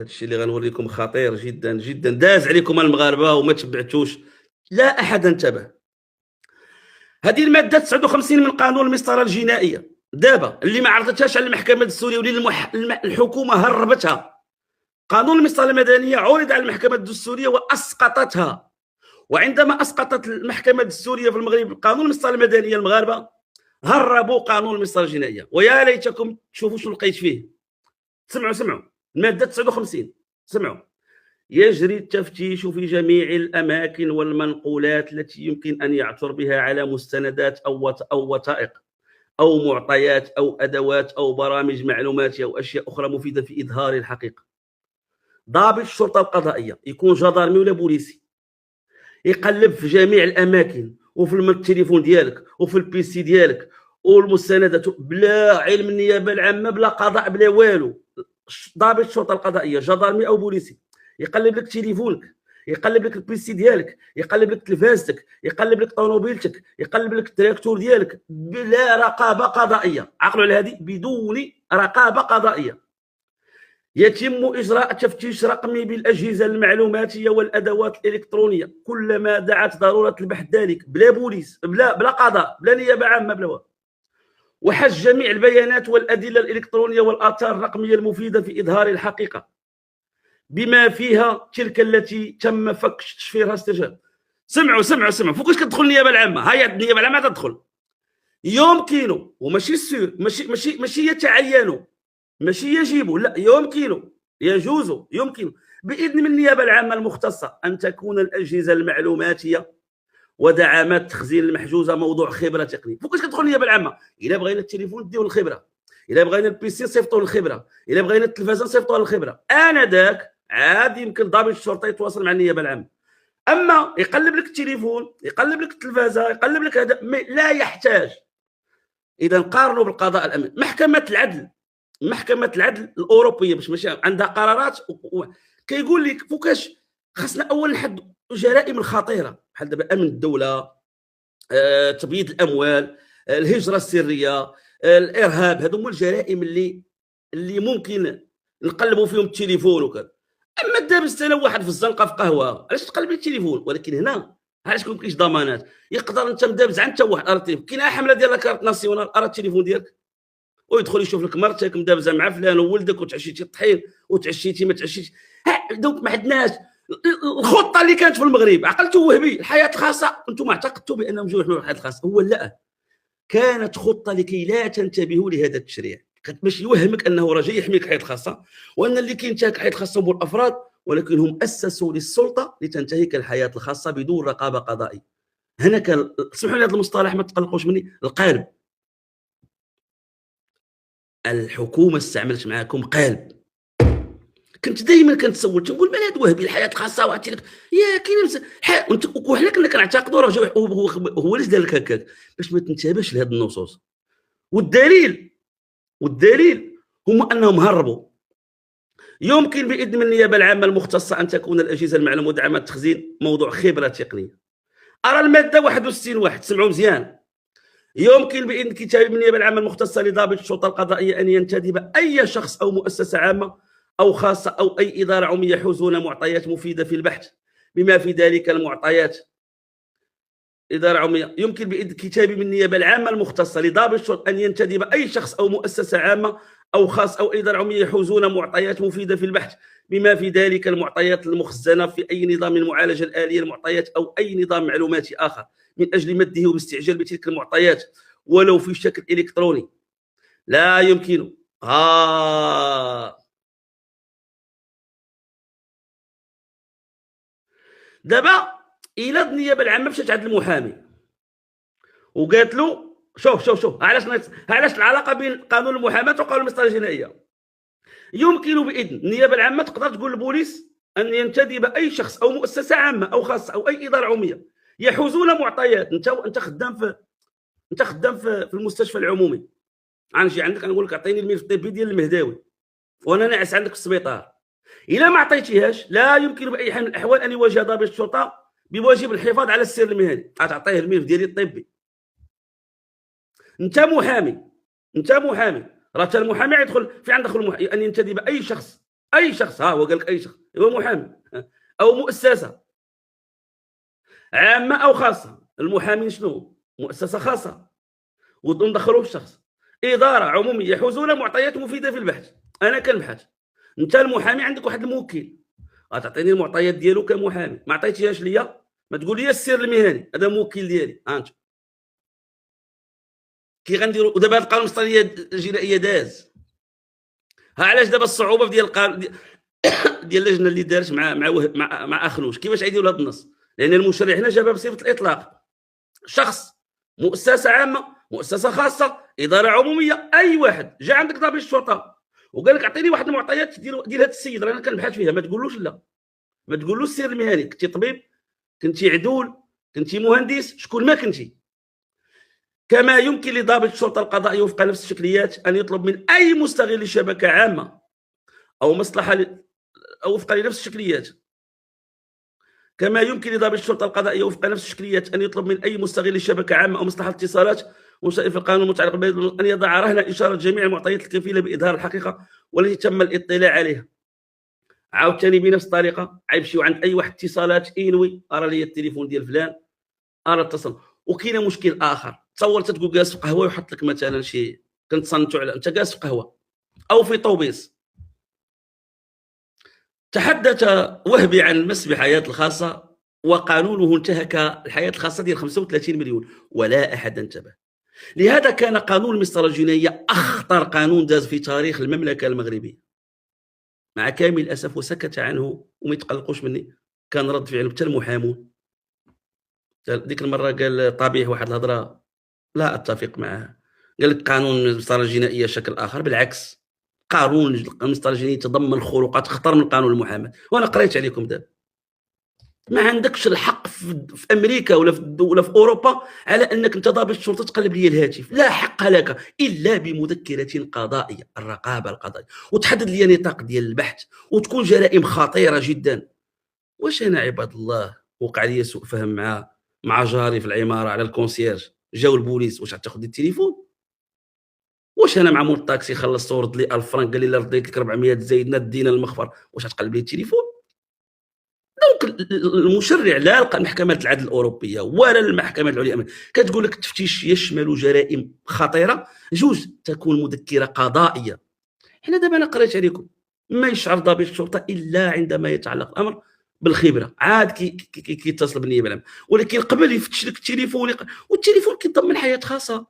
الشيء اللي غنوريكم خطير جدًا، جدًا، داز عليكم المغاربة وما تبعتوش، لا أحد انتبه. هذه المادة 59 من قانون المسطرة الجنائية، دابا اللي ما عرضتهاش على المحكمة الدستورية واللي الحكومة هربتها. قانون المسطرة المدنية عُرض على المحكمة الدستورية وأسقطتها، وعندما أسقطت المحكمة الدستورية في المغرب قانون المسطرة المدنية المغاربة هربوا قانون المسطرة الجنائية، ويا ليتكم تشوفوا شنو لقيت فيه. سمعوا المادة 59 سمعوا. يجري التفتيش في جميع الأماكن والمنقولات التي يمكن أن يعثر بها على مستندات أو وثائق أو معطيات أو أدوات أو برامج معلوماتية أو أشياء أخرى مفيدة في إظهار الحقيقة. ضابط الشرطة القضائية يكون جدرمي ولا بوليسي يقلب في جميع الأماكن وفي التليفون ديالك وفي البيسي ديالك والمستندات بلا علم النيابة العامة بلا قضاء بلا والو. ضابط الشرطة القضائية جدرمي أو بوليسي يقلب لك تليفونك، يقلب لك البيسي ديالك، يقلب لك تلفازتك، يقلب لك طوموبيلتك، يقلب لك التراكتور ديالك بلا رقابه قضائيه. عقلوا على هذه، بدون رقابه قضائيه. يتم اجراء تفتيش رقمي بالاجهزه المعلوماتيه والادوات الالكترونيه كلما دعت ضروره البحث ذلك، بلا بوليس بلا قضاء بلا نيابه عامه بلا والو. وحج جميع البيانات والادله الالكترونيه والاثار الرقميه المفيده في اظهار الحقيقه بما فيها تلك التي تم فك تشفيرها استرجاع. سمعوا فوقاش كتدخل النيابه العامه. هيا النيابه العامه تدخل يمكن، وماشي سير، ماشي يتعينوا، ماشي يجب، لا يمكن، يجوز، يمكن باذن من النيابه العامه المختصه ان تكون الاجهزه المعلوماتيه ودعامات التخزين المحجوزه موضوع خبره تقنيه. فوقاش كتدخل النيابه العامه؟ الا بغينا التليفون نديو الخبره، الا بغينا البيسي نصيفطوا للخبره، الا بغينا التلفازه نصيفطوها للخبره. انا ذاك عاد يمكن ضابط الشرطه يتواصل مع النيابه العامه. اما يقلب لك التليفون، يقلب لك التلفازه، يقلب لك هذا، لا يحتاج. اذا قارنوا بالقضاء الامني. محكمه العدل الاوروبيه باش ماشي عندها قرارات كيقول لك فوقاش خاصنا اول نحدوا الجرائم الخطيره بحال دابا امن الدوله، تبييض الاموال، الهجره السريه، الارهاب. هذو هما الجرائم اللي ممكن نقلبوا فيهم التليفون وكذا. اما دابا انا واحد في الزنقه في قهوه علاش تقلب لي التليفون؟ ولكن هنا علاش ما كاينش ضمانات؟ يقدر انت مدابز عند حتى واحد ارى التليفون، كاينه حمله ديال لاكارت ناسيونال، ارى التليفون ديالك ويدخل يشوف لك مرتك مدابزه مع فلان وولدك وتعشيتي الطحين وتعشيتي ما تعشيتش. دوك ما عندناش الخطه اللي كانت في المغرب. عقلتوا وهبي الحياه الخاصه، انتم اعتقدتوا بانهم جاوا يحملوا الحياه الخاصه. هو لا، كانت خطه لكي لا تنتبهوا لهذا التشريع باش يوهمك انه راه جاي يحميك الحياه الخاصه، وان اللي كينتهك الحياه الخاصه هم الافراد، ولكن هم اسسوا للسلطه لتنتهك الحياه الخاصه بدون رقابه قضائيه. هنا كان، اسمحوا لي هذا المصطلح ما تقلقوش مني، القالب. الحكومه استعملت معاكم قالب. كنت دائما كنتسول تنقول مال هاد وهبي الحياه الخاصه وعرفتي لك يا كاين وحنا كنا كنعتقدوا راه هو اللي دار لك هكاك باش ما تنتبهش لهاد النصوص. والدليل هم انهم هربوا. يمكن باذن من النيابه العامه المختصه ان تكون الاجهزه المعلومه ودعامات التخزين موضوع خبره تقنيه. ارى الماده 61 سمعوا مزيان. يمكن باذن كتاب من النيابه العامه المختصه لضابط الشرطه القضائيه ان ينتدب اي شخص او مؤسسه عامه او خاصه او اي اداره عموميه يحوزون معطيات مفيده في البحث بما في ذلك المعطيات اداره عموميه. يمكن باذن كتاب من النيابه العامه المختصه لضابط الشرطه ان ينتدب اي شخص او مؤسسه عامه او خاص او اداره عموميه يحوزون معطيات مفيده في البحث بما في ذلك المعطيات المخزنه في اي نظام من المعالجه الاليه المعطيات او اي نظام معلوماتي اخر من اجل مده والاستعجال بتلك المعطيات ولو في شكل الكتروني. لا يمكن دابا الى النيابه العامه مشات عند المحامي وقالت له شوف علاش العلاقه بين قانون المحاماه وقانون المسطره الجنائيه. يمكن باذن النيابه العامه تقدر تقول للبوليس ان ينتدب اي شخص او مؤسسه عامه او خاصه او اي اداره عموميه يحوزون معطيات. انت خدام في المستشفى العمومي، غنجي عندك غنقول لك اعطيني الملف الطبي ديال المهداوي وانا ناعس عندك في السبيطار. الا ما عطيتيهاش لا يمكن باي حال من الاحوال ان يواجه ضابط الشرطه بواجب الحفاظ على السر المهني. غتعطيه الملف ديالي الطبي. انت محامي راه حتى المحامي يدخل في عندك ان ينتدب اي شخص اي شخص، ها هو قال لك اي شخص، هو محامي او مؤسسه عامه او خاصه. المحامين شنو؟ مؤسسه خاصه، وندخلوه في الشخص. اداره عموميه يحوزون معطيات مفيده في البحث. انا كنبحث، انت المحامي عندك واحد الموكل، غتعطيني المعطيات ديالو كمحامي، ما عطيتيهاش ليا ما تقول لي السر المهني، هذا موكل ديالي. ها انت كي غنديروا. ودابا هذا القانون المصطلحيه الجنائيه داز. ها علاش دابا الصعوبه في ديال القانون ديال اللجنه اللي دارت مع اخنوش. كيفاش غيديروا هذا النص؟ لان المشرع هنا جابها بصفه الاطلاق. شخص، مؤسسه عامه، مؤسسه خاصه، اداره عموميه، اي واحد. جا عندك ضابط الشرطه وقال لك اعطيني واحد المعطيات ديال هذا السيد راه انا كنبحث فيها، ما تقولوش لا، ما تقولوش السر المهني. كنتي طبيب، كنتي عدول، كنتي مهندس، شكون ما كنتي. كما يمكن لضابط الشرطه القضائيه وفق نفس الشكليات ان يطلب من اي مستغل شبكه عامه او مصلحه او وفق نفس الشكليات. كما يمكن لضابط الشرطه القضائيه وفق نفس الشكليات ان يطلب من اي مستغل شبكه عامه او مصلحه اتصالات وسائل في القانون المتعلق ان يضع رهن اشاره جميع المعطيات الكفيله باظهار الحقيقه والتي تم الاطلاع عليها. عاوتاني بنفس الطريقه غيمشيو عند اي واحد اتصالات ينوي ارى لي التليفون ديال فلان، ارى اتصل. وكاين مشكل اخر، تصور تتقول جالس في قهوه ويحط لك مثلا شي، كنتصنتوا على انت جالس في قهوه او في طوبيس. تحدث وهبي عن المس بحياة الخاصة وقانونه انتهك الحياة الخاصة ديال 35 مليون ولا أحد انتبه. لهذا كان قانون المسطرة الجنائية أخطر قانون داز في تاريخ المملكة المغربية مع كامل الأسف، وسكت عنه وما يتقلقوش مني. كان رد فعله حتى المحامون. ديك المرة قال طبيعي واحد الهضرة لا أتفق معها، قال لك قانون المسطرة الجنائية شكل آخر. بالعكس، قانون المسطرة الجنائية يتضمن خروقات أخطر من قانون المحاماة، وأنا قريت عليكم دابا. ما عندكش الحق في امريكا ولا في اوروبا على انك انت ضابط الشرطه تقلب لي الهاتف، لا حق لك الا بمذكره قضائيه، الرقابه القضائيه، وتحدد لي نطاق ديال البحث، وتكون جرائم خطيره جدا. واش انا عباد الله وقع لي سوء فهم مع جاري في العماره على الكونسيرج، جاو البوليس، واش غتاخذ لي التليفون؟ واش انا مع مول الطاكسي خلصت ورد لي 1000 فرنك قال لي لا رديت لك 400 زايدنا دينا المخفر، واش غتقلب لي التليفون؟ دونك المشرع لا المحكمة العدل الأوروبية ولا المحكمة العليا كتقول لك التفتيش يشمل جرائم خطيرة، جوج تكون مذكرة قضائية. حنا دابا أنا قريت عليكم، ما يشعر ضابط الشرطة إلا عندما يتعلق الأمر بالخبرة، عاد كيتصل بالنيابة العامة، ولكن قبل يفتش لك التليفون، والتليفون كيضمن حياة خاصة.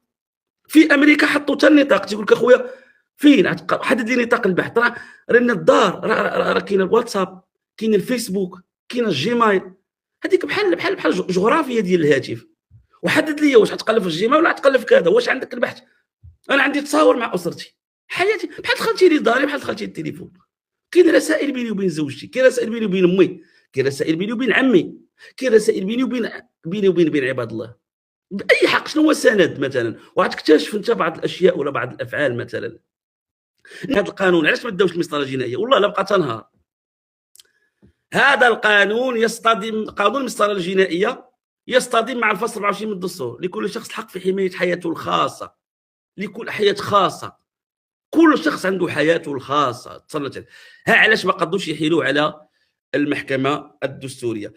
في أمريكا حطوا حتى النطاق، تيقول لك أخويا فين حدد لي نطاق البحث، راه الدار، راه كاين الواتساب، كاين الفيسبوك، كاين الجيميل، هذيك بحال جغرافيا ديال الهاتف. وحدد لي واش غتقلب في الجيميل ولا غتقلب في كذا، واش عندك البحث. انا عندي تصاور مع اسرتي، حياتي بحال دخلتي لي داري، بحال دخلتي التليفون. كاين رسائل بيني وبين زوجتي، كاين رسائل بيني وبين امي، كاين رسائل بيني وبين عمي، كاين رسائل بيني وبين عباد الله. باي حق؟ شنو هو السند مثلا؟ وغتكتشف انت بعض الاشياء ولا بعض الافعال مثلا. هذا القانون علاش ما داوش المسطره الجنائيه؟ والله لا بقى تنهار. هذا القانون يصطدم، قانون المسطره الجنائيه يصطدم مع الفصل 24 من الدستور، لكل شخص الحق في حمايه حياته الخاصه، لكل حياه خاصه، كل شخص عنده حياته الخاصه. تصلت ها علاش ما قدوش يحيلوا على المحكمه الدستوريه.